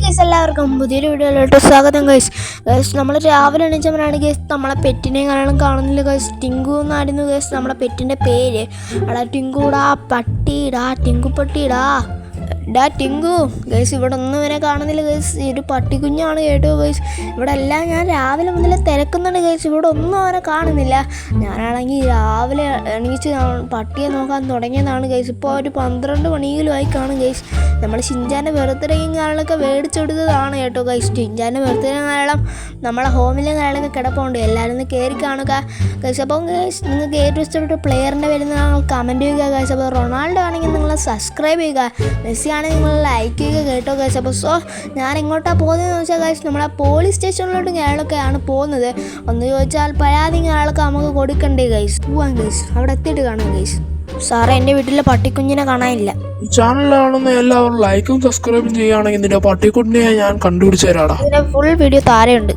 Guys എല്ലാവർക്കും പുതിയൊരു വീഡിയോയിലോട്ട് സ്വാഗതം ഗൈസ്. നമ്മൾ രാവിലെ എണീച്ചവരാണ് ഗൈസ് നമ്മളെ പെറ്റിനെ കാണുന്നില്ല ഗൈസ്. ടിങ്കു എന്നായിരുന്നു ഗൈസ് നമ്മളെ പെറ്റിൻ്റെ പേര്. എടാ ടിങ്കുടാ പട്ടിയിടാ ടിങ്കു പട്ടിയിടാ ടിങ്കു ഗൈസ്. ഇവിടെ ഒന്നും ഇവനെ കാണുന്നില്ല ഗൈസ്. ഈ ഒരു പട്ടിക്കുഞ്ഞാണ് കേട്ടോ ഗൈസ്. ഇവിടെ എല്ലാം ഞാൻ രാവിലെ മുതൽ തിരക്കുന്നുണ്ട് ഗൈസ്. ഇവിടെ ഒന്നും അവനെ കാണുന്നില്ല. ഞാനാണെങ്കിൽ രാവിലെ എണീച്ച് പട്ടിയെ നോക്കാൻ തുടങ്ങിയതാണ് ഗൈസ്. ഇപ്പോൾ ഒരു 12 മണിയിലും ആയി കാണും ഗൈസ്. നമ്മൾ ഷിൻചാൻ്റെ ബർത്ത്ഡേയും കാര്യങ്ങളൊക്കെ മേടിച്ചെടുത്തതാണ് കേട്ടോ ഗൈസ്. ഷിൻചാൻ്റെ ബർത്ത്ഡേ കാരണം നമ്മളെ ഹോമിലെ കാര്യങ്ങളൊക്കെ കിടപ്പുണ്ട്. എല്ലാവരും ഒന്ന് കയറി കാണുക ഗൈസ്. അപ്പം ഗൈസ് നിങ്ങൾക്ക് ഏറ്റവും ഇഷ്ടപ്പെട്ട പ്ലെയറിൻ്റെ വരുന്ന കമൻറ്റ് ചെയ്യുക ഗൈസ്. അപ്പോൾ റൊണാൾഡോ ആണെങ്കിൽ നിങ്ങൾ സബ്സ്ക്രൈബ് ചെയ്യുക, മെസ്സി ആണെങ്കിൽ നിങ്ങൾ ലൈക്ക് ചെയ്യുക കേട്ടോ ഗൈസ്. അപ്പോൾ ഞാൻ എങ്ങോട്ടാണ് പോകുന്നതെന്ന് വെച്ചാൽ ഗൈസ് നമ്മളെ പോലീസ് സ്റ്റേഷനിലോട്ട് ഞാനൊക്കെയാണ് പോകുന്നത്. ഒന്ന് ചോദിച്ചാൽ പരാതി ഞാനൊക്കെ നമുക്ക് കൊടുക്കണ്ടേ ഗൈസ്. പോവാൻ ഗൈസ്, അവിടെ എത്തിയിട്ട് കാണാം ഗൈസ്. സാറേ എൻ്റെ വീട്ടിലെ പട്ടിക്കുഞ്ഞിനെ കാണാനില്ല. ചാനലാണെന്ന് എല്ലാവരും ലൈക്കും സബ്സ്ക്രൈബും ചെയ്യുകയാണെങ്കിൽ നിന്റെ പട്ടിക്കുഞ്ഞിനെ ഞാൻ കണ്ടുപിടിച്ചു തരാടാ. ഇതിൻ്റെ ഫുൾ വീഡിയോ താരെയുണ്ട്.